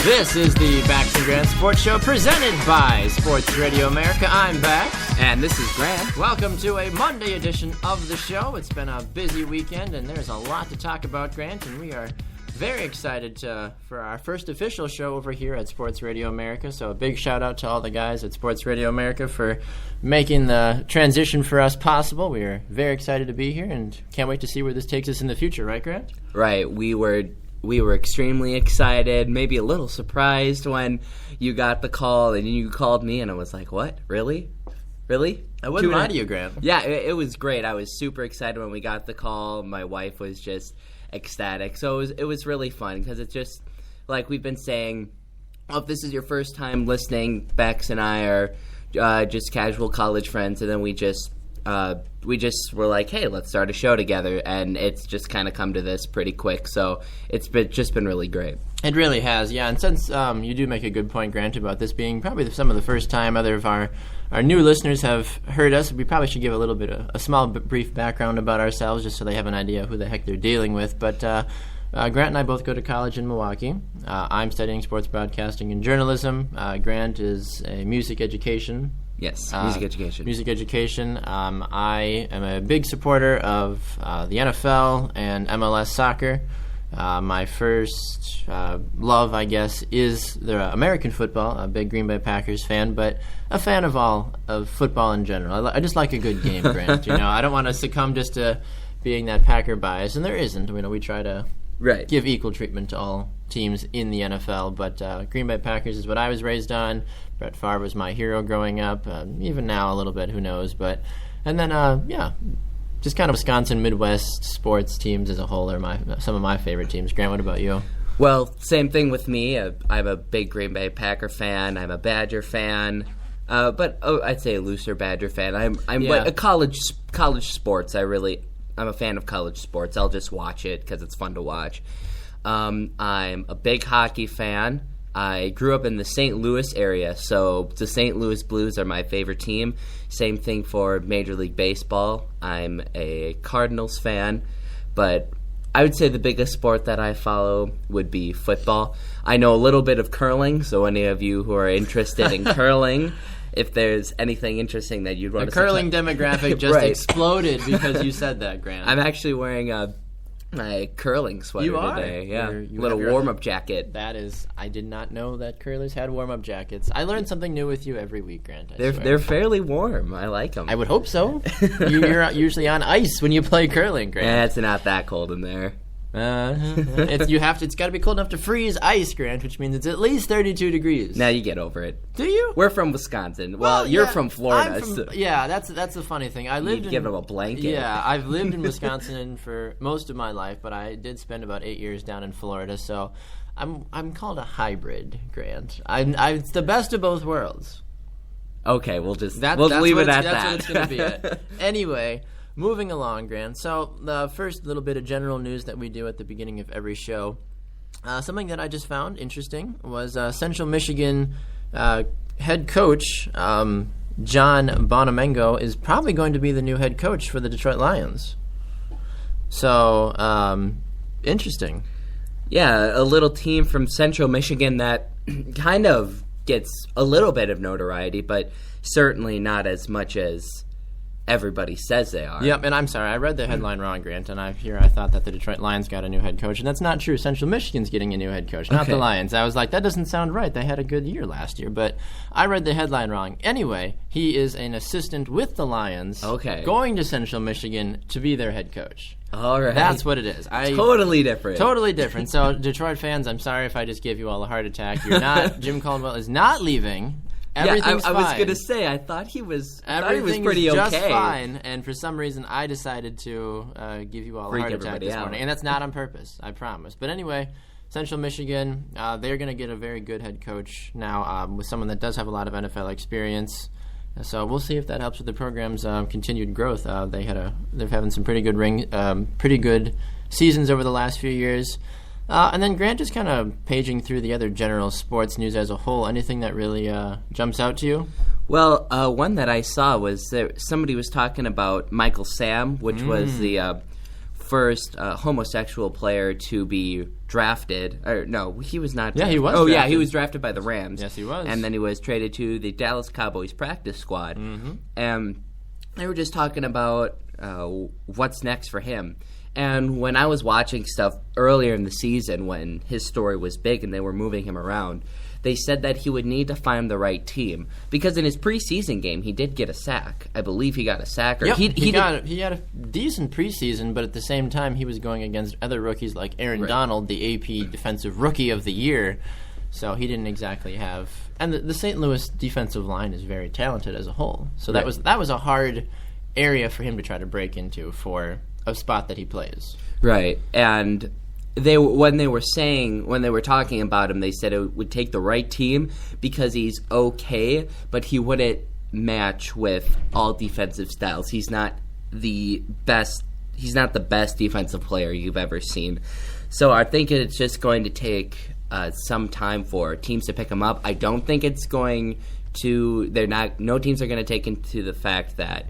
This is the Bax Grant Sports Show presented by Sports Radio America. I'm Bax. And this is Grant. Welcome to a Monday edition of the show. It's been a busy weekend, and there's a lot to talk about, Grant, and we are very excited for our first official show over here at Sports Radio America. So a big shout out to all the guys at Sports Radio America for making the transition for us possible. We are very excited to be here and can't wait to see where this takes us in the future, right, Grant? Right. We were extremely excited, maybe a little surprised when you got the call and you called me and I was like, what? Really? I wouldn't lie to you, Grant. Yeah, it was great. I was super excited when we got the call. My wife was just ecstatic. So it was really fun because it's just, like we've been saying, if this is your first time listening, Bax and I are just casual college friends, and then we just were like, hey, let's start a show together, and it's just kind of come to this pretty quick. So it's been really great. It really has, yeah. And since you do make a good point, Grant, about this being probably some of the first time other of our new listeners have heard us, we probably should give a little bit of a small brief background about ourselves just so they have an idea who the heck they're dealing with. But Grant and I both go to college in Milwaukee. I'm studying sports broadcasting and journalism. Grant is a music education. Yes, music education. Music education. I am a big supporter of the NFL and MLS soccer. My first love, I guess, is the American football. A big Green Bay Packers fan, but a fan of football in general. I just like a good game, Grant. I don't want to succumb just to being that Packer bias, and there isn't. We try to give equal treatment to all teams in the NFL, but Green Bay Packers is what I was raised on. Brett Favre was my hero growing up. Even now, a little bit, who knows? And then, just kind of Wisconsin Midwest sports teams as a whole are some of my favorite teams. Grant, what about you? Well, same thing with me. I'm a big Green Bay Packer fan. I'm a Badger fan, but I'd say a looser Badger fan. I'm like a college sports. I'm a fan of college sports. I'll just watch it because it's fun to watch. I'm a big hockey fan. I grew up in the St. Louis area, so the St. Louis Blues are my favorite team. Same thing for Major League Baseball. I'm a Cardinals fan, but I would say the biggest sport that I follow would be football. I know a little bit of curling, so any of you who are interested in curling, if there's anything interesting that you'd want to see. The curling demographic just exploded because you said that, Grant. I'm actually wearing my curling sweater today. Yeah, little warm-up jacket. That is, I did not know that curlers had warm-up jackets. I learn something new with you every week, Grant. They're fairly warm. I like them. I would hope so. You're usually on ice when you play curling, Grant. Yeah, it's not that cold in there. It's got to be cold enough to freeze ice, Grant, which means it's at least 32 degrees. Now you get over it. Do you? We're from Wisconsin. Well, you're from Florida. Yeah, that's the funny thing. You'd give them a blanket. Yeah, I've lived in Wisconsin for most of my life, but I did spend about 8 years down in Florida, so I'm called a hybrid, Grant. It's the best of both worlds. Okay, we'll leave it at that. That's what it's going to be at. Anyway. Moving along, Grant. So the first little bit of general news that we do at the beginning of every show, something that I just found interesting was Central Michigan head coach John Bonamengo is probably going to be the new head coach for the Detroit Lions. So, interesting. Yeah, a little team from Central Michigan that kind of gets a little bit of notoriety, but certainly not as much as everybody says they are. Yep, and I'm sorry, I read the headline wrong, Grant, and I thought that the Detroit Lions got a new head coach, and that's not true. Central Michigan's getting a new head coach, not the Lions. I was like, that doesn't sound right. They had a good year last year, but I read the headline wrong. Anyway, he is an assistant with the Lions, going to Central Michigan to be their head coach. All right. That's what it is. Totally different. Totally different. So, Detroit fans, I'm sorry if I just gave you all a heart attack. You're not. Jim Caldwell is not leaving. Everything's fine. I was going to say, I thought he was pretty okay. Just fine, and for some reason I decided to give you all a heart attack this morning. And that's not on purpose, I promise. But anyway, Central Michigan, they're going to get a very good head coach now with someone that does have a lot of NFL experience. So we'll see if that helps with the program's continued growth. They're having some pretty good seasons over the last few years. And then Grant, just kind of paging through the other general sports news as a whole, anything that really jumps out to you? Well, one that I saw was that somebody was talking about Michael Sam, which was the first homosexual player to be drafted. Or no, he was not. Yeah, he was. Oh, drafted. yeah, he was drafted by the Rams. Yes, he was. And then he was traded to the Dallas Cowboys practice squad. Mm-hmm. And they were just talking about what's next for him. And when I was watching stuff earlier in the season, when his story was big and they were moving him around, they said that he would need to find the right team. Because in his preseason game, he did get a sack. I believe he got a sack. Or yep, he had a decent preseason, but at the same time, he was going against other rookies like Aaron Donald, the AP Defensive Rookie of the Year. So he didn't exactly have... And the St. Louis defensive line is very talented as a whole. So that was a hard area for him to try to break into for a spot that he plays. Right. And when they were talking about him, they said it would take the right team because he's okay, but he wouldn't match with all defensive styles. He's not the best defensive player you've ever seen. So I think it's just going to take some time for teams to pick him up. I don't think it's going to. No teams are going to take into the fact that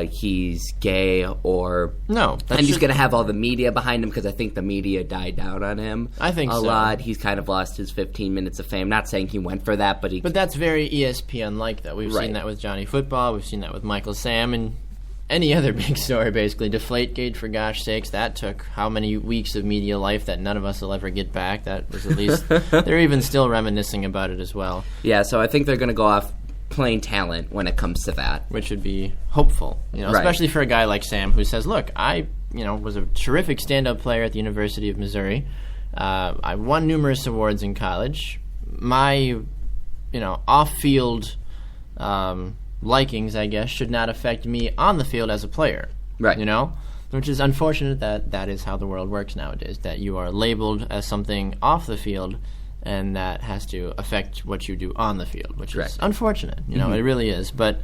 he's gay or no, and he's going to have all the media behind him because I think the media died down on him. I think a lot. He's kind of lost his 15 minutes of fame. Not saying he went for that, but that's very ESPN-like. That we've seen that with Johnny Football. We've seen that with Michael Sam and any other big story. Basically, Deflategate, for gosh sakes, that took how many weeks of media life that none of us will ever get back. That was at least they're even still reminiscing about it as well. Yeah, so I think they're going to go off plain talent when it comes to that, which would be hopeful, especially for a guy like Sam who says, "Look, I, was a terrific stand-up player at the University of Missouri. I won numerous awards in college. My, off-field likings, I guess, should not affect me on the field as a player." Right. Which is unfortunate that is how the world works nowadays. That you are labeled as something off the field, and that has to affect what you do on the field, which is unfortunate. It really is. But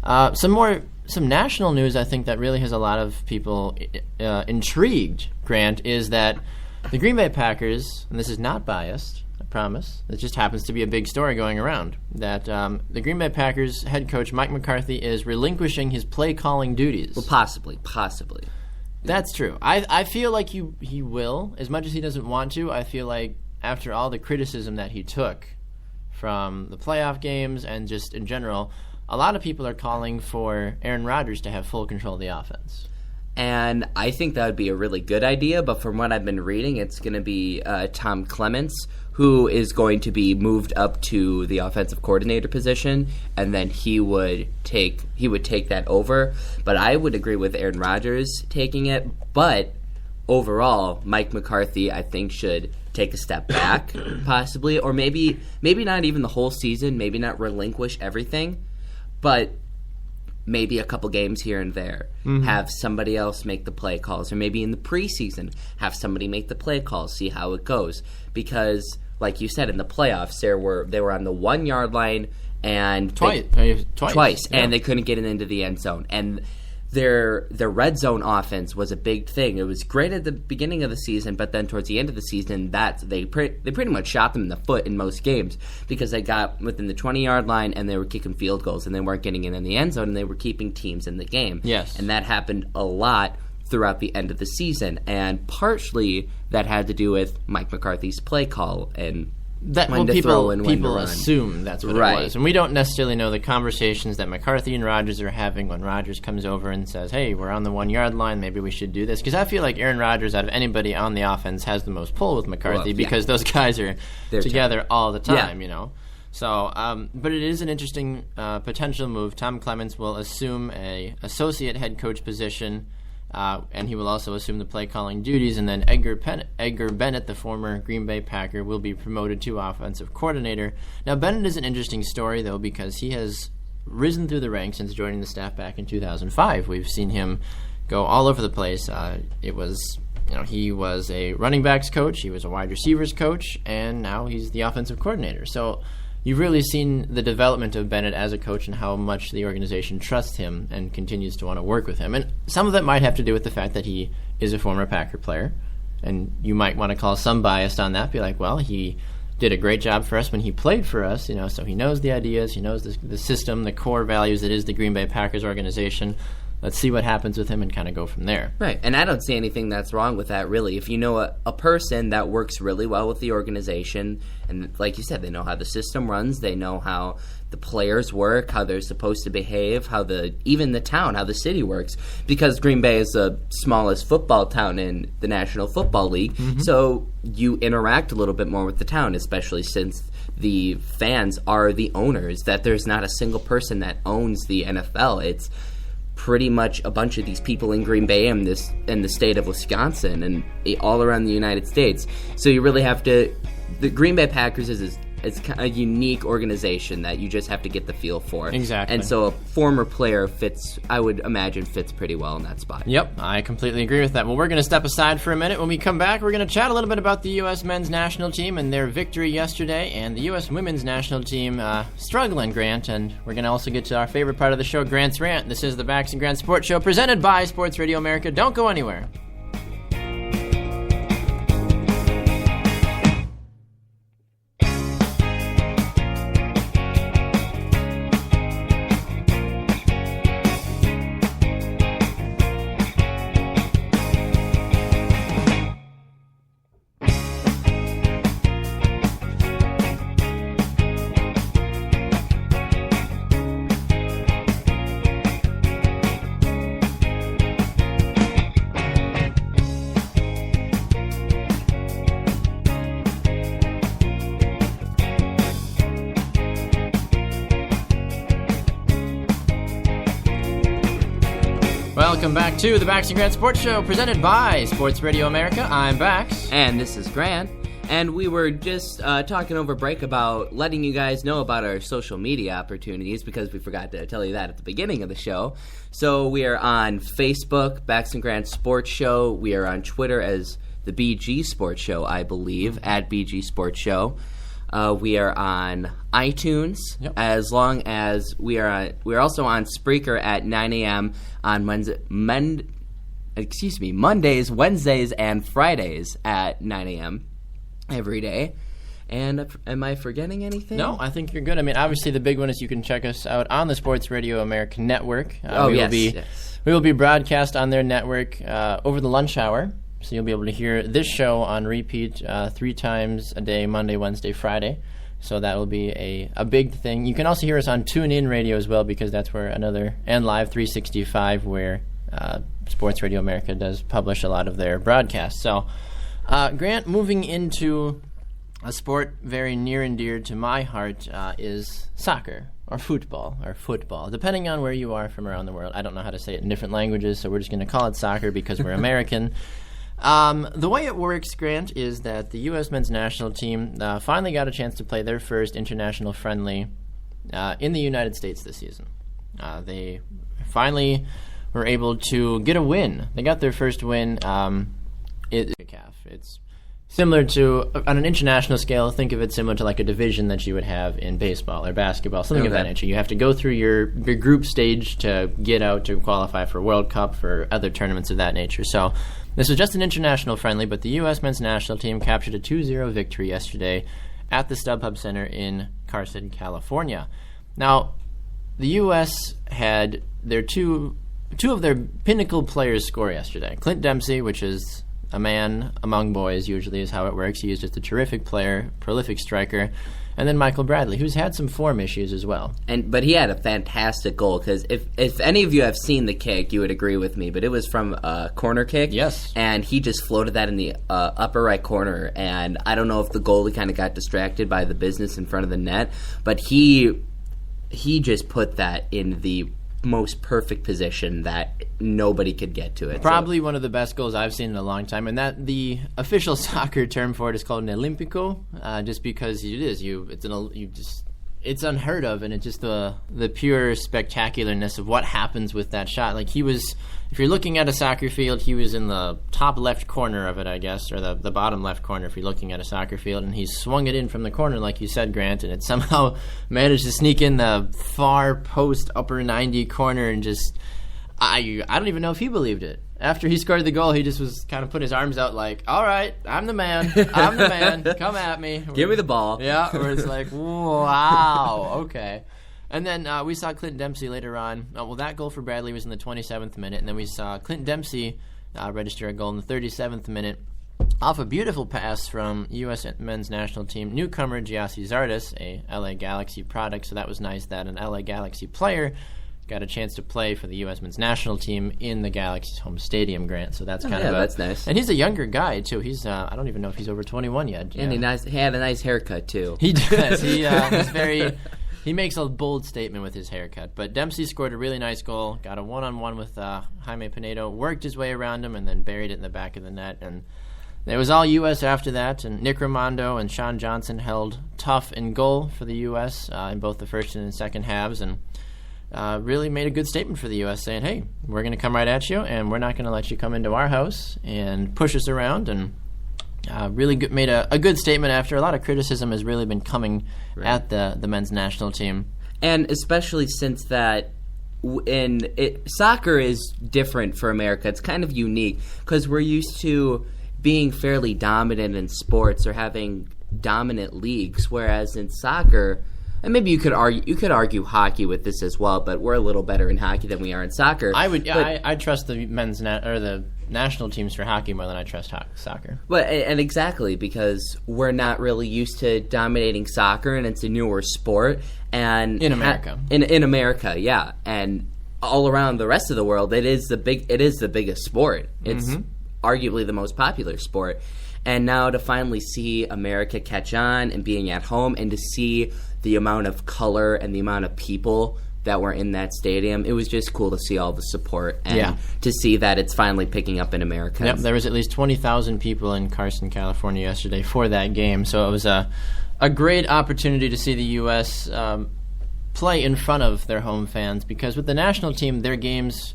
some national news, I think, that really has a lot of people intrigued, Grant, is that the Green Bay Packers, and this is not biased, I promise, it just happens to be a big story going around, that the Green Bay Packers head coach Mike McCarthy is relinquishing his play-calling duties. Well, possibly. That's true. I feel like he will, as much as he doesn't want to. I feel like after all the criticism that he took from the playoff games and just in general, a lot of people are calling for Aaron Rodgers to have full control of the offense. And I think that would be a really good idea, but from what I've been reading, it's going to be Tom Clements, who is going to be moved up to the offensive coordinator position, and then he would take that over. But I would agree with Aaron Rodgers taking it, but overall, Mike McCarthy, I think, should take a step back, possibly, or maybe not even the whole season, maybe not relinquish everything, but maybe a couple games here and there. Mm-hmm. Have somebody else make the play calls, or maybe in the preseason, have somebody make the play calls, see how it goes. Because, like you said, in the playoffs, they were on the 1 yard line and twice, and they couldn't get it into the end zone. And their red zone offense was a big thing. It was great at the beginning of the season, but then towards the end of the season, they pretty much shot them in the foot in most games because they got within the 20-yard line and they were kicking field goals and they weren't getting it in the end zone and they were keeping teams in the game. Yes. And that happened a lot throughout the end of the season, and partially that had to do with Mike McCarthy's play call and people assume that's what it was. And we don't necessarily know the conversations that McCarthy and Rodgers are having when Rodgers comes over and says, "Hey, we're on the 1 yard line, maybe we should do this." Because I feel like Aaron Rodgers, out of anybody on the offense, has the most pull with McCarthy because those guys are together all the time, So, but it is an interesting potential move. Tom Clements will assume a associate head coach position, and he will also assume the play-calling duties, and then Edgar Bennett, the former Green Bay Packer, will be promoted to offensive coordinator. Now, Bennett is an interesting story, though, because he has risen through the ranks since joining the staff back in 2005. We've seen him go all over the place. He was a running backs coach, he was a wide receivers coach, and now he's the offensive coordinator. So you've really seen the development of Bennett as a coach and how much the organization trusts him and continues to want to work with him. And some of that might have to do with the fact that he is a former Packer player. And you might want to call some bias on that. Be like, well, he did a great job for us when he played for us, so he knows the ideas, he knows the system, the core values that is the Green Bay Packers organization. let's see what happens with him and kind of go from there. Right, and I don't see anything that's wrong with that, really. If you know a person that works really well with the organization, and like you said, they know how the system runs, they know how the players work, how they're supposed to behave, even the town, how the city works, because Green Bay is the smallest football town in the National Football League, so you interact a little bit more with the town, especially since the fans are the owners, that there's not a single person that owns the NFL. It's pretty much a bunch of these people in Green Bay and in the state of Wisconsin and all around the United States. So you really have to. The Green Bay Packers is a unique organization that you just have to get the feel for. Exactly. And so a former player I would imagine, fits pretty well in that spot. Yep, I completely agree with that. Well, we're going to step aside for a minute. When we come back, we're going to chat a little bit about the U.S. men's national team and their victory yesterday, and the U.S. women's national team struggling, Grant. And we're going to also get to our favorite part of the show, Grant's Rant. This is the Bax Grant Sports Show, presented by Sports Radio America. Don't go anywhere. Welcome back to the Bax Grant Sports Show, presented by Sports Radio America. I'm Bax. And this is Grant. And we were just talking over break about letting you guys know about our social media opportunities, because we forgot to tell you that at the beginning of the show. So we are on Facebook, Bax Grant Sports Show. We are on Twitter as the BG Sports Show, I believe, at BG Sports Show. We are on iTunes, as long as we're also on Spreaker at 9 a.m. on Mondays, Wednesdays, and Fridays at 9 a.m. every day. And am I forgetting anything? No, I think you're good. I mean, obviously the big one is you can check us out on the Sports Radio America network. We will be broadcast on their network over the lunch hour. So you'll be able to hear this show on repeat 3 times a day, Monday, Wednesday, Friday. So that will be a big thing. You can also hear us on TuneIn Radio as well, because that's where and Live 365, where Sports Radio America does publish a lot of their broadcasts. So, Grant, moving into a sport very near and dear to my heart is soccer. Or football, depending on where you are from around the world. I don't know how to say it in different languages, so we're just going to call it soccer because we're American. The way it works, Grant, is that the U.S. men's national team finally got a chance to play their first international friendly in the United States this season. They finally were able to get a win. They got their first win. It's similar to, on an international scale, think of it similar to like a division that you would have in baseball or basketball, something of that nature. You have to go through your group stage to get out to qualify for World Cup, for other tournaments of that nature. So this was just an international friendly, but the U.S. men's national team captured a 2-0 victory yesterday at the StubHub Center in Carson, California. Now, the U.S. had their two of their pinnacle players score yesterday. Clint Dempsey, which is a man among boys, usually is how it works. He is just a terrific player, prolific striker. And then Michael Bradley, who's had some form issues as well. But he had a fantastic goal, because if any of you have seen the kick, you would agree with me, but it was from a corner kick. Yes. And he just floated that in the upper right corner, and I don't know if the goalie kind of got distracted by the business in front of the net, but he just put that in the most perfect position that nobody could get to it. Probably one of the best goals I've seen in a long time, and that the official soccer term for it is called an Olympico, just because it is. It's unheard of, and it's just the pure spectacularness of what happens with that shot. Like, he was, if you're looking at a soccer field, he was in the top left corner of it, I guess, or the bottom left corner if you're looking at a soccer field, and he swung it in from the corner, like you said, Grant, and it somehow managed to sneak in the far post upper 90 corner, and just, I don't even know if he believed it. After he scored the goal, he just was kind of putting his arms out like, all right, I'm the man, come at me. Give me the ball. Yeah, where it's like, wow, okay. And then we saw Clinton Dempsey later on. That goal for Bradley was in the 27th minute, and then we saw Clinton Dempsey register a goal in the 37th minute off a beautiful pass from U.S. men's national team newcomer Giassi Zardes, a LA Galaxy product. So that was nice that an LA Galaxy player got a chance to play for the U.S. men's national team in the Galaxy's home stadium, Grant. So that's that's nice. And he's a younger guy too. He's I don't even know if he's over 21 yet. And he had a nice haircut too. He does. He's very. He makes a bold statement with his haircut. But Dempsey scored a really nice goal. Got a one-on-one with Jaime Pinedo. Worked his way around him and then buried it in the back of the net. And it was all U.S. after that. And Nick Raimondo and Sean Johnson held tough in goal for the U.S. In both the first and second halves. And really made a good statement for the U.S. saying, hey, we're going to come right at you, and we're not going to let you come into our house and push us around. And really made a good statement after a lot of criticism has really been coming at the men's national team. And especially since that soccer is different for America. It's kind of unique because we're used to being fairly dominant in sports or having dominant leagues, whereas in soccer, and maybe you could argue hockey with this as well, but we're a little better in hockey than we are in soccer. I trust the the national teams for hockey more than I trust soccer. But and exactly because we're not really used to dominating soccer, and it's a newer sport. And in America, in America, yeah, and all around the rest of the world, it is the biggest sport. It's arguably the most popular sport. And now to finally see America catch on and being at home, and to see the amount of color and the amount of people that were in that stadium, it was just cool to see all the support and to see that it's finally picking up in America. Yep, there was at least 20,000 people in Carson, California yesterday for that game, so it was a great opportunity to see the U.S. Play in front of their home fans, because with the national team, their games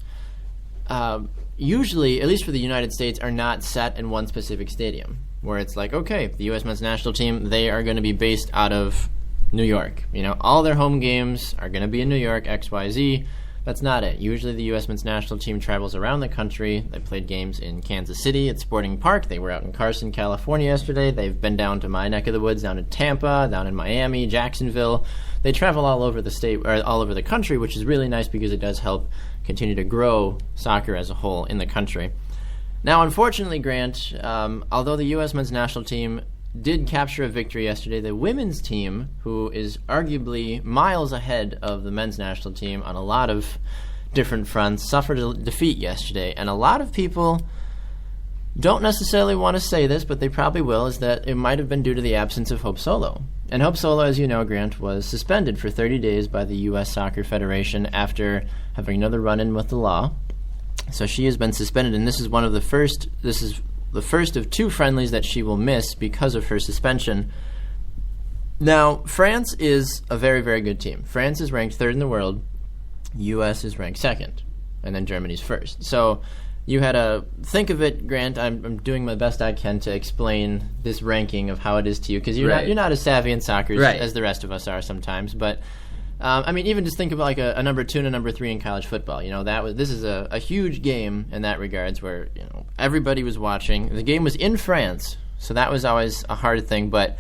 usually, at least for the United States, are not set in one specific stadium, where it's like, okay, the U.S. men's national team, they are going to be based out of New York. All their home games are going to be in New York, XYZ. That's not it. Usually the U.S. men's national team travels around the country. They played games in Kansas City at Sporting Park. They were out in Carson, California yesterday. They've been down to my neck of the woods, down in Tampa, down in Miami, Jacksonville. They travel all over the state, or all over the country, which is really nice because it does help continue to grow soccer as a whole in the country. Now, unfortunately, Grant, although the U.S. men's national team did capture a victory yesterday, the women's team, who is arguably miles ahead of the men's national team on a lot of different fronts, suffered a defeat yesterday. And a lot of people don't necessarily want to say this, but they probably will, is that it might have been due to the absence of Hope Solo. And Hope Solo, as you know, Grant, was suspended for 30 days by the U.S. Soccer Federation after having another run-in with the law. So she has been suspended, and this is the first of two friendlies that she will miss because of her suspension. Now, France is a very, very good team. France is ranked third in the world. U.S. is ranked second, and then Germany's first. So you had to think of it, Grant. I'm doing my best I can to explain this ranking of how it is to you, because you're not as savvy in soccer as the rest of us are sometimes. But even just think about like a number 2 and a number 3 in college football. This is a huge game in that regards, where everybody was watching. The game was in France, so that was always a hard thing. But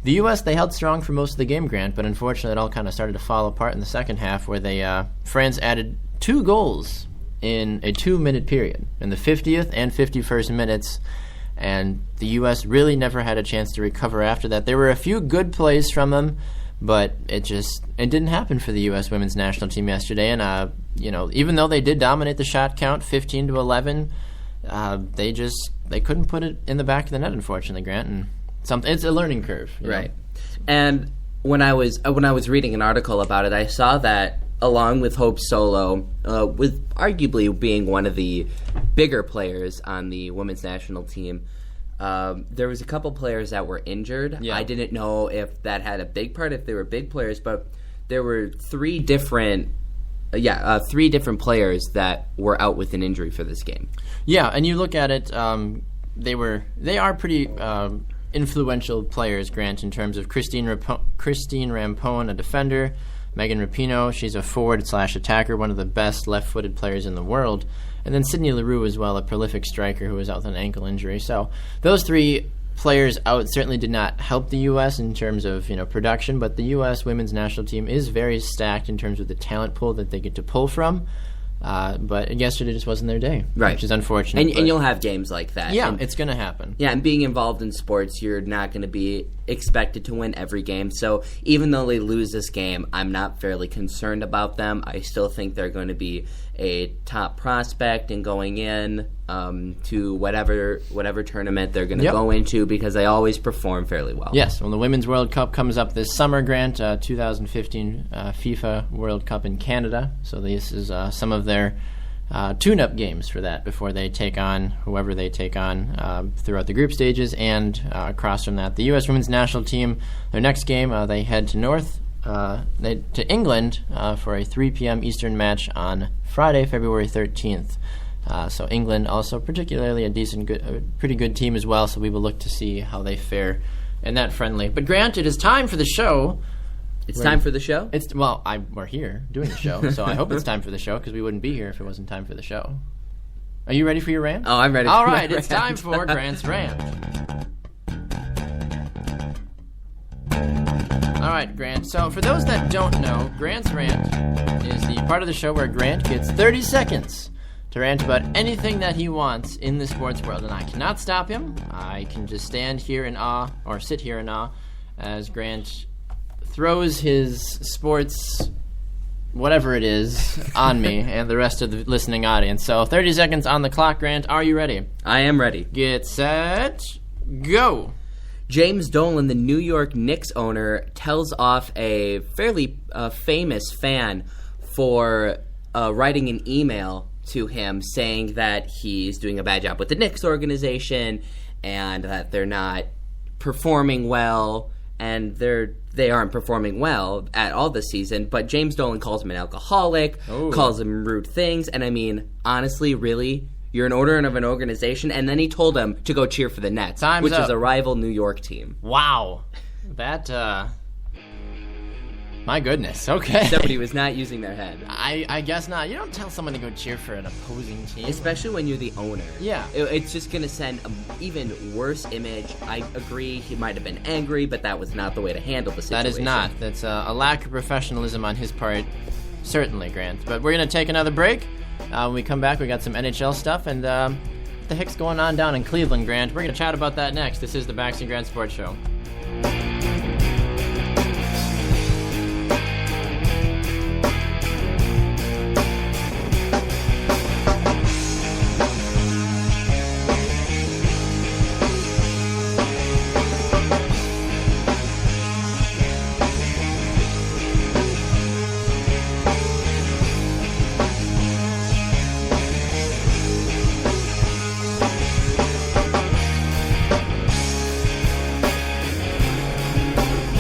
the U.S., they held strong for most of the game, Grant. But unfortunately, it all kind of started to fall apart in the second half, where France added 2 goals in a 2-minute period, in the 50th and 51st minutes. And the U.S. really never had a chance to recover after that. There were a few good plays from them, but it didn't happen for the U.S. women's national team yesterday. And, even though they did dominate the shot count, 15-11, they couldn't put it in the back of the net, unfortunately, Grant. And it's a learning curve. Right. And when I was reading an article about it, I saw that along with Hope Solo, with arguably being one of the bigger players on the women's national team, there was a couple players that were injured. Yeah. I didn't know if that had a big part, if they were big players, but there were three different players that were out with an injury for this game. Yeah, and you look at it, they are pretty influential players, Grant, in terms of Christine Rampone, a defender, Megan Rapinoe, she's a forward/attacker, one of the best left-footed players in the world, and then Sydney Leroux as well, a prolific striker who was out with an ankle injury. So those three players out certainly did not help the U.S. in terms of production, but the U.S. women's national team is very stacked in terms of the talent pool that they get to pull from. But yesterday just wasn't their day, right? Which is unfortunate. And you'll have games like that. Yeah, and it's going to happen. Yeah, and being involved in sports, you're not going to be expected to win every game. So even though they lose this game, I'm not fairly concerned about them. I still think they're going to be a top prospect and going in to whatever tournament they're going to go into, because they always perform fairly well. Yes, well, the Women's World Cup comes up this summer, Grant, 2015 FIFA World Cup in Canada. So this is some of their tune-up games for that before they take on whoever they take on throughout the group stages. And across from that, the U.S. Women's National Team, their next game, they head to England for a 3 p.m. Eastern match on Friday, February 13th. So England also particularly a pretty good team as well, so we will look to see how they fare in that friendly. But Grant, it is time for the show. It's time for the show? We're here doing the show, so I hope it's time for the show, because we wouldn't be here if it wasn't time for the show. Are you ready for your rant? Oh, I'm ready for All right, my it's rant. time for Grant's rant. All right, Grant. So for those that don't know, Grant's rant is the part of the show where Grant gets 30 seconds to rant about anything that he wants in the sports world, and I cannot stop him. I can just stand here in awe, or sit here in awe, as Grant throws his sports, whatever it is, on me and the rest of the listening audience. So 30 seconds on the clock, Grant. Are you ready? I am ready. Get set, go. James Dolan, the New York Knicks owner, tells off a fairly famous fan for writing an email to him saying that he's doing a bad job with the Knicks organization and that they're not performing well, and they aren't performing well at all this season. But James Dolan calls him an alcoholic, calls him rude things, and I mean, honestly, really? You're an owner of an organization? And then he told him to go cheer for the Nets, which is a rival New York team. Wow. That, my goodness. Okay. Somebody was not using their head. I guess not. You don't tell someone to go cheer for an opposing team. Especially when you're the owner. Yeah. It's just going to send an even worse image. I agree, he might have been angry, but that was not the way to handle the situation. That is not. That's a lack of professionalism on his part, certainly, Grant. But we're going to take another break. When we come back, we got some NHL stuff, and what the heck's going on down in Cleveland, Grant? We're going to chat about that next. This is the Bax Grant Sports Show.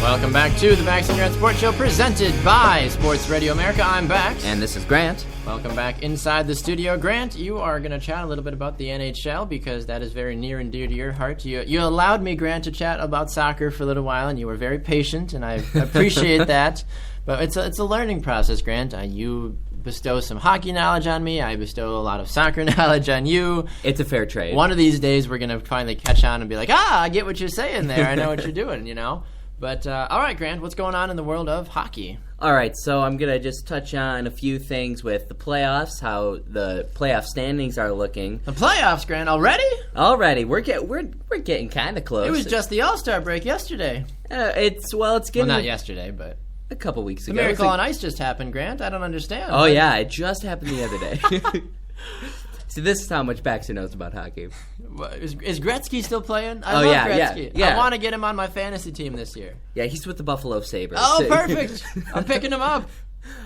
Welcome back to the Bax Grant Sports Show, presented by Sports Radio America. I'm Bax. And this is Grant. Welcome back inside the studio. Grant, you are going to chat a little bit about the NHL, because that is very near and dear to your heart. You allowed me, Grant, to chat about soccer for a little while, and you were very patient, and I appreciate that. But it's a learning process, Grant. You bestow some hockey knowledge on me. I bestow a lot of soccer knowledge on you. It's a fair trade. One of these days, we're going to finally catch on and be like, I get what you're saying there. I know what you're doing, But, all right, Grant, what's going on in the world of hockey? All right, so I'm going to just touch on a few things with the playoffs, how the playoff standings are looking. The playoffs, Grant, already? Already. We're getting kind of close. It was just the All-Star break yesterday. It's getting... Well, not yesterday, but... a couple weeks ago. The Miracle on Ice just happened, Grant. I don't understand. Oh, yeah, it just happened the other day. See, this is how much Baxter knows about hockey. Is Gretzky still playing? I love Gretzky. Yeah. I want to get him on my fantasy team this year. Yeah, he's with the Buffalo Sabres. Oh, perfect. I'm picking him up.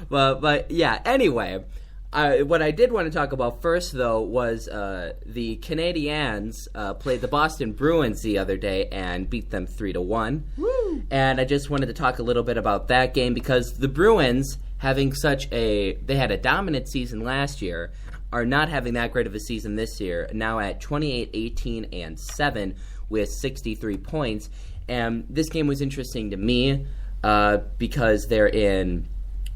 But yeah, anyway, what I did want to talk about first, though, was the Canadiens played the Boston Bruins the other day and beat them 3-1. Woo! And I just wanted to talk a little bit about that game, because the Bruins, having they had a dominant season last year, are not having that great of a season this year, now at 28-18-7 with 63 points. And this game was interesting to me because they're in...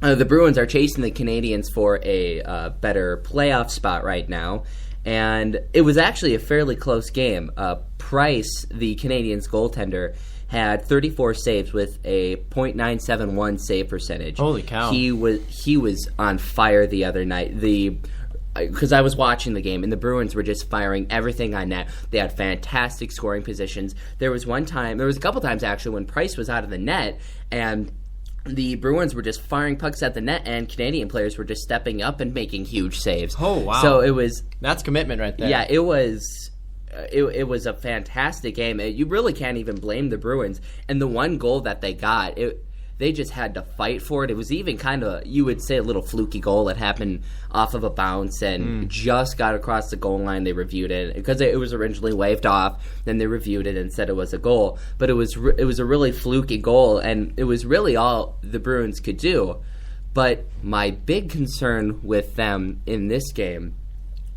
the Bruins are chasing the Canadiens for a better playoff spot right now. And it was actually a fairly close game. Price, the Canadiens goaltender, had 34 saves with a .971 save percentage. Holy cow. He was on fire the other night. Because I was watching the game, and the Bruins were just firing everything on net. They had fantastic scoring positions. There was a couple times actually when Price was out of the net, and the Bruins were just firing pucks at the net, and Canadian players were just stepping up and making huge saves. Oh, wow. So that's commitment right there. Yeah, it was a fantastic game. You really can't even blame the Bruins. And the one goal that they got, they just had to fight for it. It was even kind of, you would say, a little fluky goal that happened off of a bounce and just got across the goal line. They reviewed it because it was originally waved off. Then they reviewed it and said it was a goal. But it was a really fluky goal, and it was really all the Bruins could do. But my big concern with them in this game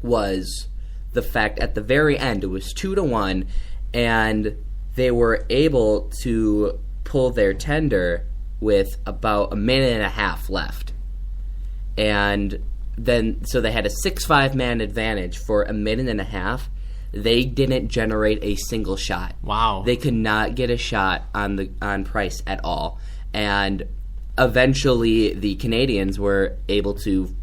was the fact at the very end, it was 2-1, and they were able to pull their tender with about a minute and a half left. And then, so they had a 6-5 man advantage for a minute and a half. They didn't generate a single shot. Wow. They could not get a shot on Price at all. And eventually the Canadiens were able to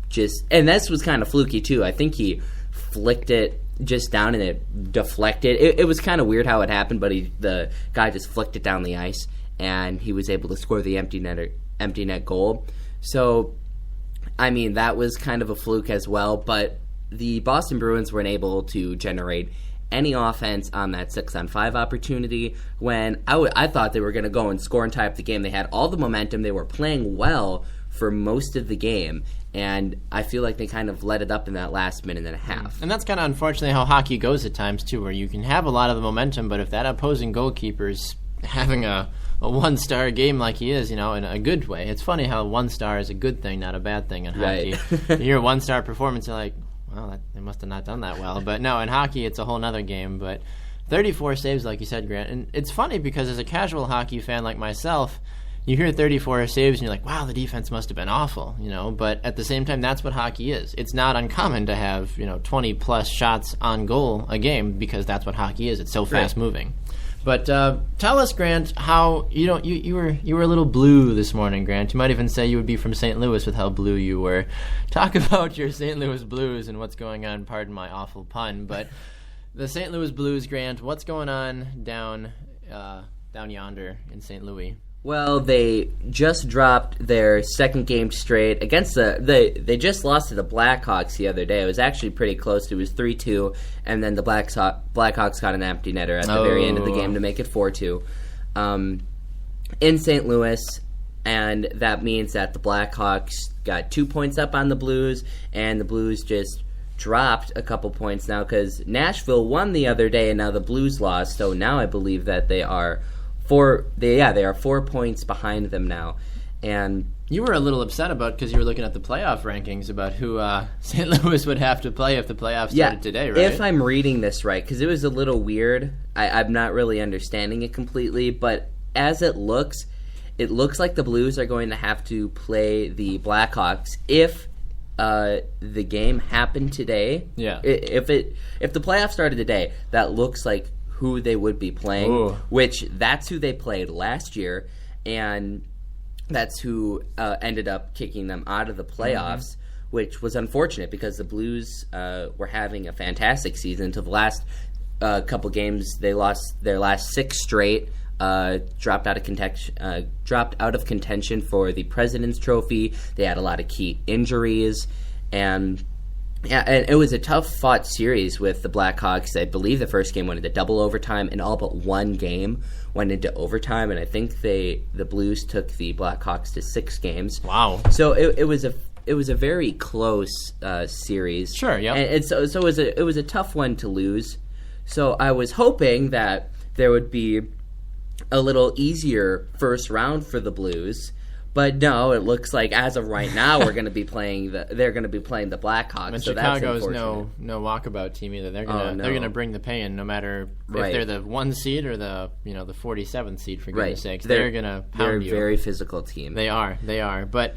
and this was kind of fluky too. I think he flicked it just down and it deflected. It was kind of weird how it happened, but the guy just flicked it down the ice, and he was able to score the empty net goal. So, I mean, that was kind of a fluke as well, but the Boston Bruins weren't able to generate any offense on that 6-on-5 opportunity when I thought they were going to go and score and tie up the game. They had all the momentum. They were playing well for most of the game, and I feel like they kind of let it up in that last minute and a half. And that's kind of unfortunately how hockey goes at times, too, where you can have a lot of the momentum, but if that opposing goalkeeper's having a one-star game like he is, in a good way. It's funny how one star is a good thing, not a bad thing in hockey. Right. You hear a one-star performance, you're like, well, they must have not done that well. But no, in hockey, it's a whole nother game. But 34 saves, like you said, Grant. And it's funny because as a casual hockey fan like myself, you hear 34 saves and you're like, wow, the defense must have been awful, But at the same time, that's what hockey is. It's not uncommon to have, 20-plus shots on goal a game because that's what hockey is. It's so fast-moving. But tell us, Grant, how you were a little blue this morning, Grant. You might even say you would be from St. Louis with how blue you were. Talk about your St. Louis Blues and what's going on. Pardon my awful pun, but the St. Louis Blues, Grant. What's going on down yonder in St. Louis? Well, they just dropped their second game straight against they just lost to the Blackhawks the other day. It was actually pretty close. It was 3-2, and then the Blackhawks got an empty netter at the very end of the game to make it 4-2 in St. Louis, and that means that the Blackhawks got 2 points up on the Blues, and the Blues just dropped a couple points now because Nashville won the other day, and now the Blues lost. So now I believe that they are 4 points behind them now. And you were a little upset about because you were looking at the playoff rankings about who St. Louis would have to play if the playoffs started today, right? If I'm reading this right, because it was a little weird. I'm not really understanding it completely, but as it looks like the Blues are going to have to play the Blackhawks if the game happened today. Yeah. If the playoffs started today, that looks like who they would be playing. Ooh. Which that's who they played last year, and that's who ended up kicking them out of the playoffs, which was unfortunate because the Blues were having a fantastic season until the last couple games. They lost their last 6 straight, dropped out of contention for the President's Trophy. They had a lot of key injuries, and it was a tough-fought series with the Blackhawks. I believe the first game went into double overtime, and all but one game went into overtime, and I think the Blues took the Blackhawks to 6 games. Wow! So it was a very close series. Sure, yeah. And so it was a tough one to lose. So I was hoping that there would be a little easier first round for the Blues. But no, it looks like as of right now they're going to be playing the Blackhawks. And so Chicago's that's no walkabout team either. They're gonna bring the pain no matter if they're the 1 seed or the 47th seed, for goodness sakes. They're gonna pound you. They're a very physical team. They are. But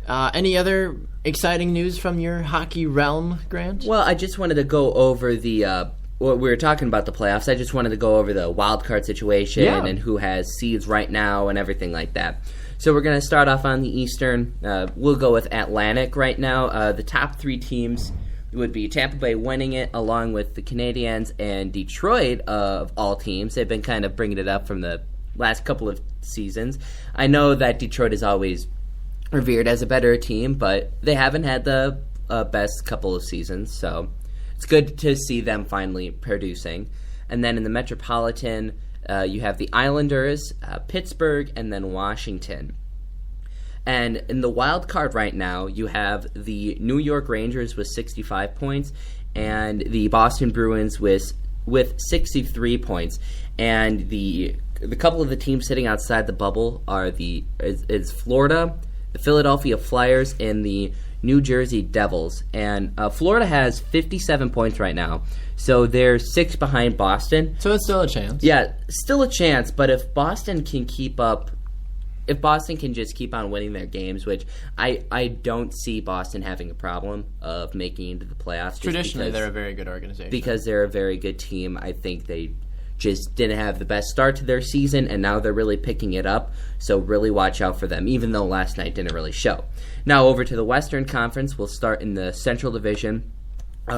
Any other exciting news from your hockey realm, Grant? Well, I just wanted to go over we were talking about the playoffs. I just wanted to go over the wild card situation and who has seeds right now and everything like that. So we're going to start off on the Eastern. We'll go with Atlantic right now. The top 3 teams would be Tampa Bay winning it, along with the Canadiens and Detroit of all teams. They've been kind of bringing it up from the last couple of seasons. I know that Detroit is always revered as a better team, but they haven't had the best couple of seasons, so it's good to see them finally producing. And then in the Metropolitan, you have the Islanders, Pittsburgh, and then Washington. And in the wild card right now, you have the New York Rangers with 65 points and the Boston Bruins with 63 points. And the couple of the teams sitting outside the bubble are is Florida, the Philadelphia Flyers, and the New Jersey Devils. And Florida has 57 points right now, so they're 6 behind Boston. So it's still a chance. Yeah, still a chance, but if Boston can just keep on winning their games, which I don't see Boston having a problem of making it into the playoffs. Traditionally, they're a very good organization. Because they're a very good team. I think they just didn't have the best start to their season, and now they're really picking it up, so really watch out for them, even though last night didn't really show. Now over to the Western Conference. We'll start in the Central Division.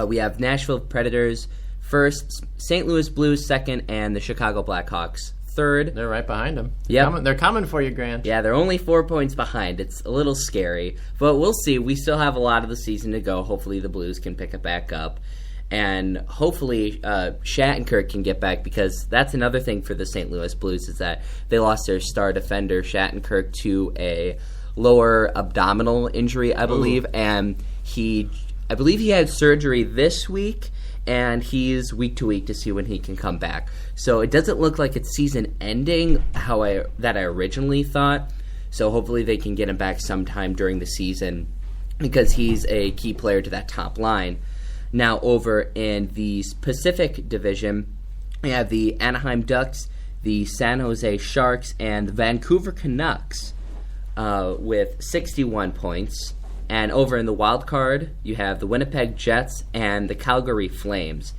We have Nashville Predators first, St. Louis Blues second, and the Chicago Blackhawks third. They're right behind them. Yeah, they're coming for you, Grant. Yeah, they're only 4 points behind. It's a little scary, but we'll see. We still have a lot of the season to go. Hopefully the Blues can pick it back up. And hopefully Shattenkirk can get back, because that's another thing for the St. Louis Blues is that they lost their star defender, Shattenkirk, to a lower abdominal injury, I believe. Ooh. And I believe he had surgery this week, and he's week to week to see when he can come back. So it doesn't look like it's season ending that I originally thought. So hopefully they can get him back sometime during the season, because he's a key player to that top line. Now over in the Pacific Division, we have the Anaheim Ducks, the San Jose Sharks, and the Vancouver Canucks with 61 points. And over in the wild card, you have the Winnipeg Jets and the Calgary Flames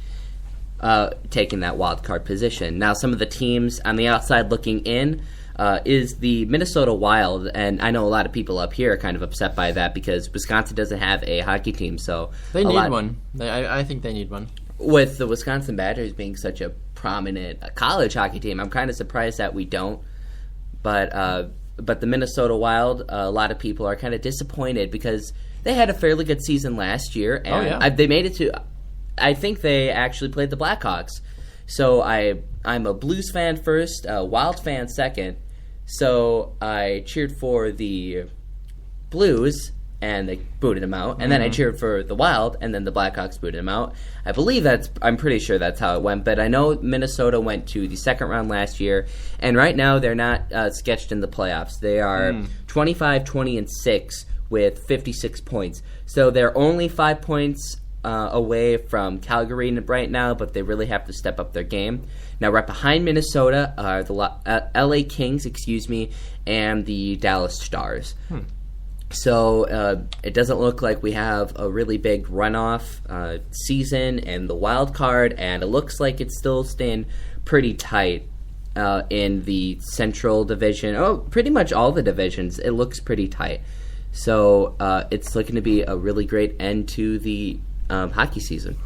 taking that wild card position. Now some of the teams on the outside looking in is the Minnesota Wild, and I know a lot of people up here are kind of upset by that because Wisconsin doesn't have a hockey team, so they need one. I think they need one. With the Wisconsin Badgers being such a prominent college hockey team, I'm kind of surprised that we don't. But the Minnesota Wild, a lot of people are kind of disappointed because they had a fairly good season last year, and they made it to. I think they actually played the Blackhawks. So I'm a Blues fan first, a Wild fan second. So I cheered for the Blues, and they booted him out. And then I cheered for the Wild, and then the Blackhawks booted him out. I'm pretty sure that's how it went. But I know Minnesota went to the second round last year, and right now they're not sketched in the playoffs. They are 25-20-6 with 56 points. So they're only 5 points away from Calgary right now, but they really have to step up their game. Now, right behind Minnesota are the LA Kings, and the Dallas Stars. So it doesn't look like we have a really big runoff season in the wild card, and it looks like it's still staying pretty tight in the Central Division. Oh, pretty much all the divisions. It looks pretty tight. So it's looking to be a really great end to the hockey season.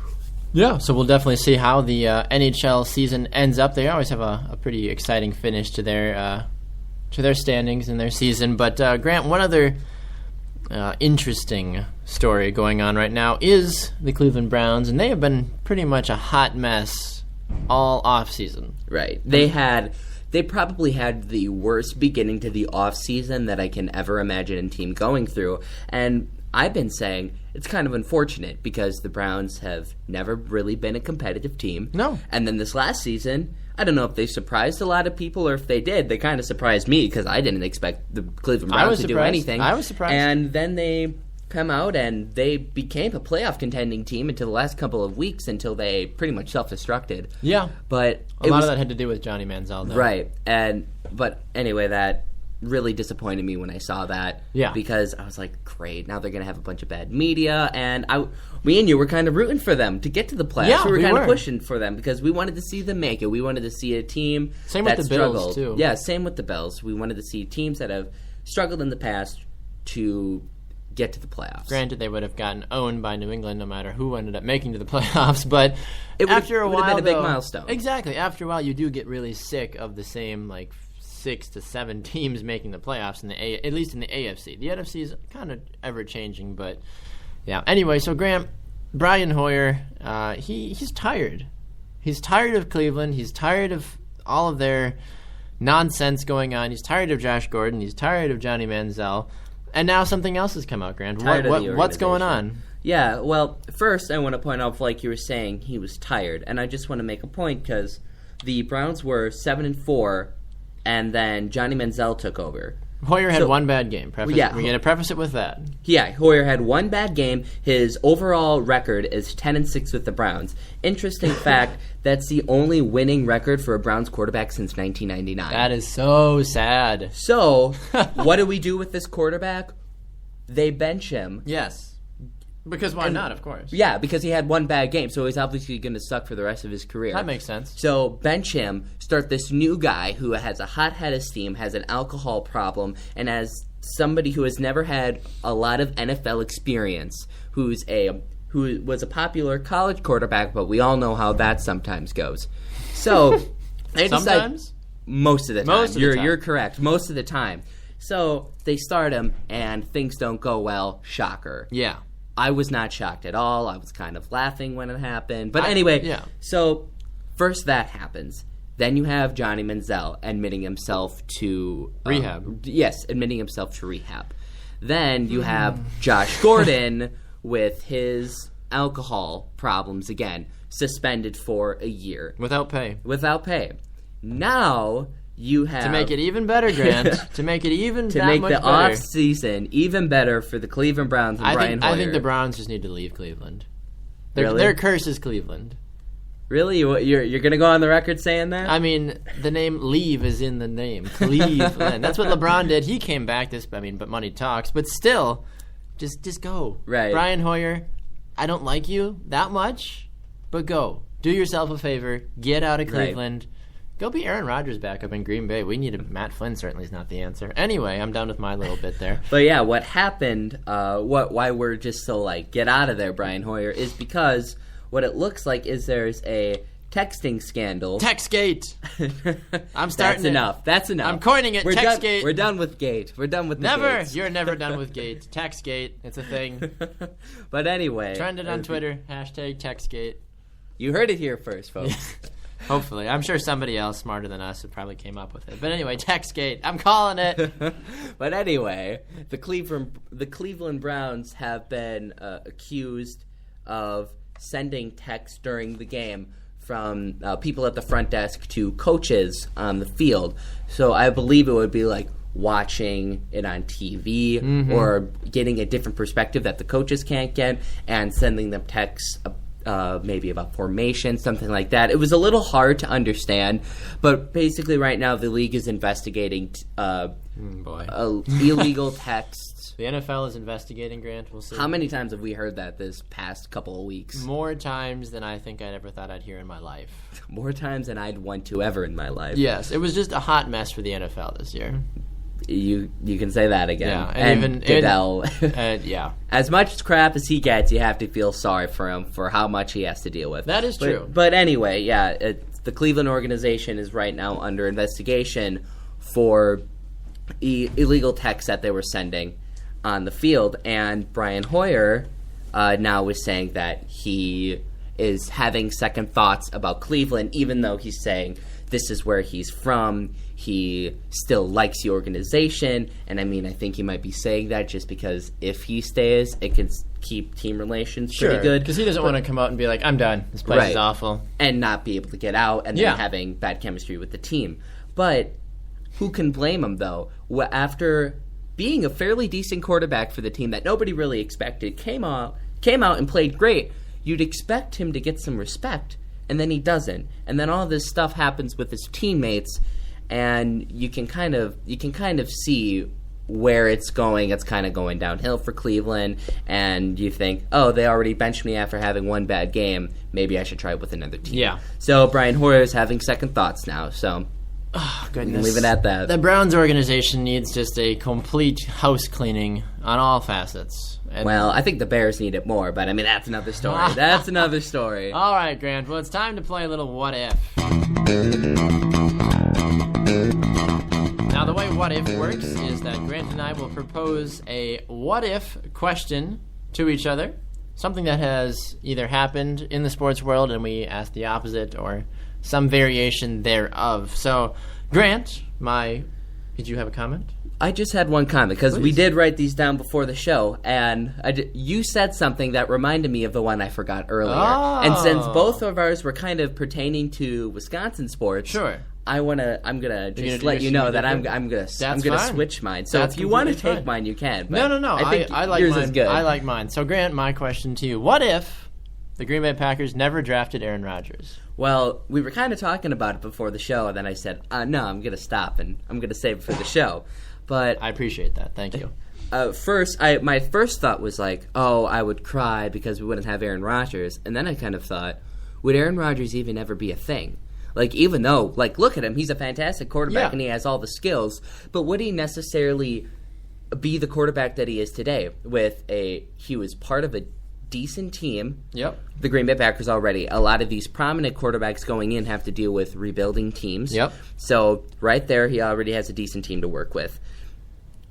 Yeah, so we'll definitely see how the NHL season ends up. They always have a pretty exciting finish to their standings and their season. But Grant, one other interesting story going on right now is the Cleveland Browns, and they have been pretty much a hot mess all off season. Right. They probably had the worst beginning to the off season that I can ever imagine a team going through, and I've been saying it's kind of unfortunate because the Browns have never really been a competitive team. No. And then this last season, I don't know if they surprised a lot of people, or if they did. They kind of surprised me because I didn't expect the Cleveland Browns to do anything. I was surprised. And then they come out and they became a playoff contending team until the last couple of weeks, until they pretty much self-destructed. Yeah. But a lot of that had to do with Johnny Manziel, though. Right. But anyway, that really disappointed me when I saw that. Yeah. Because I was like, great, now they're going to have a bunch of bad media. And me and you were kind of rooting for them to get to the playoffs. Yeah, we were kind were. of pushing for them because we wanted to see them make it. We wanted to see a team Same that with the struggled. Bills, too. Yeah, same with the Bills. We wanted to see teams that have struggled in the past to get to the playoffs. Granted, they would have gotten owned by New England no matter who ended up making to the playoffs, but It after a would have while, been a big though- milestone. Exactly. After a while, you do get really sick of the same 6 to 7 teams making the playoffs at least in the AFC. The NFC is kind of ever changing, but yeah. Anyway, so Grant, Brian Hoyer, he's tired. He's tired of Cleveland. He's tired of all of their nonsense going on. He's tired of Josh Gordon. He's tired of Johnny Manziel. And now something else has come out, Grant. What's going on? Yeah, well, first I want to point out, like you were saying, he was tired. And I just want to make a point because the Browns were 7-4, and then Johnny Manziel took over. Hoyer had one bad game. We're going to preface it with that. Yeah, Hoyer had one bad game. His overall record is 10-6 with the Browns. Interesting fact, that's the only winning record for a Browns quarterback since 1999. That is so sad. So, what do we do with this quarterback? They bench him. Yes. Because why not, of course. Yeah, because he had one bad game, so he's obviously going to suck for the rest of his career. That makes sense. So bench him, start this new guy who has a hot head of steam, has an alcohol problem, and as somebody who has never had a lot of NFL experience, who was a popular college quarterback, but we all know how that sometimes goes. So they decide, Sometimes? most of the time. Most of the time. You're correct. Most of the time. So they start him, and things don't go well. Shocker. Yeah. I was not shocked at all. I was kind of laughing when it happened. But anyway, yeah. So first that happens. Then you have Johnny Manziel admitting himself to rehab. Yes, admitting himself to rehab. Then you have Josh Gordon with his alcohol problems again, suspended for a year. Without pay. Now you have... To make it even better, Grant. To make it even to that make much the better. off-season even better for the Cleveland Browns and Brian Hoyer. I think the Browns just need to leave Cleveland. Really? Their curse is Cleveland. Really? You're going to go on the record saying that? I mean, the name leave is in the name. Cleveland. That's what LeBron did. He came back but money talks. But still, just go. Right. Brian Hoyer, I don't like you that much, but go. Do yourself a favor. Get out of Cleveland. Right. Go be Aaron Rodgers back up in Green Bay. We need Matt Flynn certainly is not the answer. Anyway, I'm done with my little bit there. But yeah, what happened, why we're just so get out of there, Brian Hoyer, is because what it looks like is there's a texting scandal. Textgate. I'm starting That's enough. I'm coining it. Textgate. We're done with Gate. We're done with the Never. Gates. You're never done with Gate. Textgate. It's a thing. But anyway. Trended on Twitter. #Textgate. You heard it here first, folks. Hopefully. I'm sure somebody else smarter than us probably came up with it. But anyway, Textgate. I'm calling it. But anyway, the Cleveland Browns have been accused of sending texts during the game from people at the front desk to coaches on the field. So I believe it would be like watching it on TV or getting a different perspective that the coaches can't get and sending them texts maybe about formation, something like that. It was a little hard to understand, but basically right now the league is investigating illegal texts. The NFL is investigating, Grant. We'll see. How many times have we heard that this past couple of weeks? More times than I think I ever thought I'd hear in my life. More times than I'd want to ever in my life. Yes, it was just a hot mess for the NFL this year. You can say that again. Yeah, and even Goodell. Yeah. As much crap as he gets, you have to feel sorry for him for how much he has to deal with. That is true. But anyway, yeah, the Cleveland organization is right now under investigation for illegal texts that they were sending on the field. And Brian Hoyer now is saying that he is having second thoughts about Cleveland, even though he's saying this is where he's from. He still likes the organization, and I mean, I think he might be saying that just because if he stays, it can keep team relations pretty good. Because he doesn't want to come out and be like, I'm done. This place is awful. And not be able to get out and then having bad chemistry with the team. But who can blame him, though? After being a fairly decent quarterback for the team that nobody really expected, came out and played great, you'd expect him to get some respect, and then he doesn't. And then all this stuff happens with his teammates, and you can kind of see where it's going. It's kind of going downhill for Cleveland, and you think, oh, they already benched me after having one bad game. Maybe I should try it with another team. Yeah. So Brian Hoyer is having second thoughts now. So goodness. Leave it at that. The Browns organization needs just a complete house cleaning on all facets. And well, I think the Bears need it more, but I mean, that's another story. That's another story. All right, Grant. Well, it's time to play a little What If. Now, the way What If works is that Grant and I will propose a What If question to each other, something that has either happened in the sports world and we ask the opposite or some variation thereof. So, Grant, did you have a comment? I just had one comment, because we did write these down before the show, and you said something that reminded me of the one I forgot earlier. Oh. And since both of ours were kind of pertaining to Wisconsin sports, sure. I'm gonna just let you know that I'm gonna switch mine. So That's if you want to completely take mine, you can. But no. I think I like yours mine. is good. I like mine. So, Grant, my question to you: what if the Green Bay Packers never drafted Aaron Rodgers? Well, we were kind of talking about it before the show, and then I said, no, I'm gonna stop and I'm gonna save it for the show. But I appreciate that. Thank you. My first thought was like, oh, I would cry because we wouldn't have Aaron Rodgers, and then I kind of thought, would Aaron Rodgers even ever be a thing? Like, even though, like, look at him, he's a fantastic quarterback and he has all the skills, but would he necessarily be the quarterback that he is today? He was part of a decent team. Yep. The Green Bay Packers already. A lot of these prominent quarterbacks going in have to deal with rebuilding teams. Yep. So right there, he already has a decent team to work with.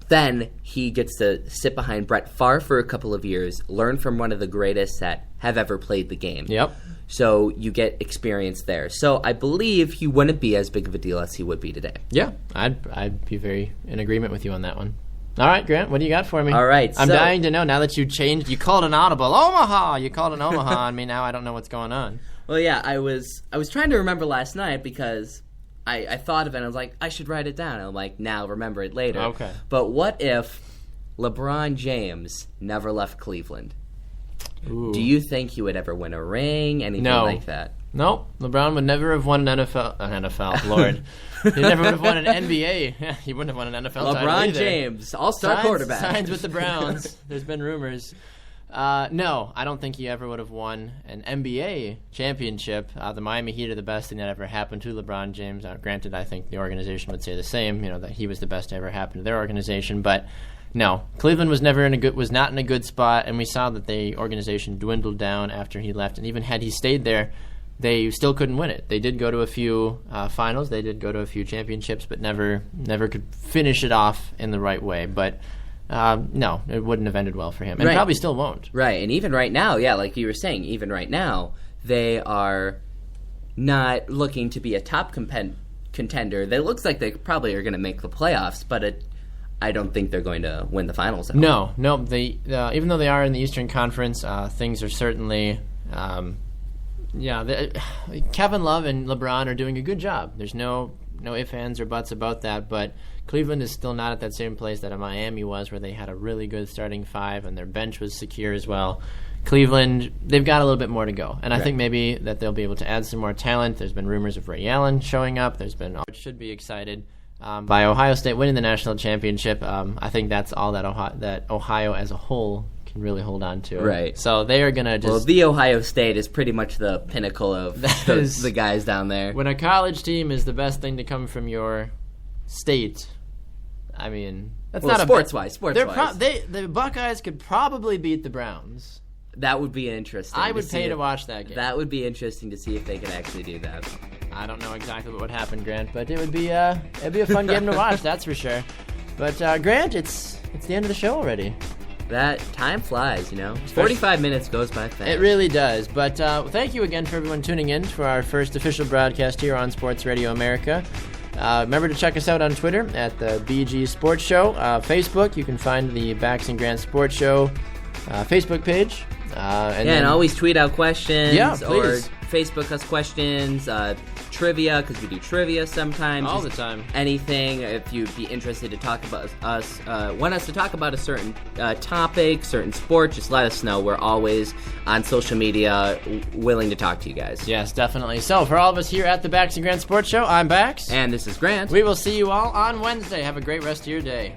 Then he gets to sit behind Brett Favre for a couple of years, learn from one of the greatest that have ever played the game. Yep. So you get experience there. So I believe he wouldn't be as big of a deal as he would be today. Yeah, I'd be very in agreement with you on that one. All right, Grant, what do you got for me? All right, I'm dying to know now that you changed. You called an audible. Omaha! You called an Omaha on me. Now I don't know what's going on. Well, yeah, I was trying to remember last night because I thought of it and I was like, I should write it down. And I'm like, now I'll remember it later. Okay. But what if LeBron James never left Cleveland? Ooh. Do you think he would ever win a ring? Anything like that? Nope. LeBron would never have won an NFL, Lord. He never would have won an NBA. He wouldn't have won an NFL title LeBron either. James, all-star quarterback. Signs with the Browns. There's been rumors. No, I don't think he ever would have won an NBA championship. The Miami Heat are the best thing that ever happened to LeBron James. Granted, I think the organization would say the same, that he was the best to ever happen to their organization, but no, Cleveland was not in a good spot, and we saw that the organization dwindled down after he left. And even had he stayed there, they still couldn't win it. They did go to a few finals, they did go to a few championships, but never could finish it off in the right way. But no, it wouldn't have ended well for him, and probably still won't. Right, and even right now, like you were saying, even right now, they are not looking to be a top contender. It looks like they probably are going to make the playoffs, but I don't think they're going to win the finals. No. They even though they are in the Eastern Conference, things are certainly, Kevin Love and LeBron are doing a good job. There's no ifs, ands, or buts about that. But Cleveland is still not at that same place that Miami was, where they had a really good starting five and their bench was secure as well. Cleveland, they've got a little bit more to go, and I think maybe that they'll be able to add some more talent. There's been rumors of Ray Allen showing up. Which should be excited. By Ohio State winning the national championship, I think that's all that Ohio as a whole can really hold on to. Right. So they are going to just... Well, the Ohio State is pretty much the pinnacle of the guys down there. When a college team is the best thing to come from your state, I mean... That's not sports-wise. The Buckeyes could probably beat the Browns. That would be interesting. I would pay to watch that game. That would be interesting to see if they can actually do that. I don't know exactly what would happen, Grant, but it'd be a fun game to watch, that's for sure. But Grant, it's the end of the show already. That time flies, 45 minutes goes by fast. It really does. But thank you again for everyone tuning in for our first official broadcast here on Sports Radio America. Remember to check us out on Twitter at the BG Sports Show. Facebook, you can find the Bax Grant Sports Show Facebook page. And always tweet out questions. Yeah, please. Or Facebook us questions. trivia, because we do trivia sometimes. All the time. Anything, if you'd be interested to talk about want us to talk about a certain topic, certain sport, just let us know. We're always on social media willing to talk to you guys. Yes, definitely. So, for all of us here at the Bax Grant Sports Show, I'm Bax. And this is Grant. We will see you all on Wednesday. Have a great rest of your day.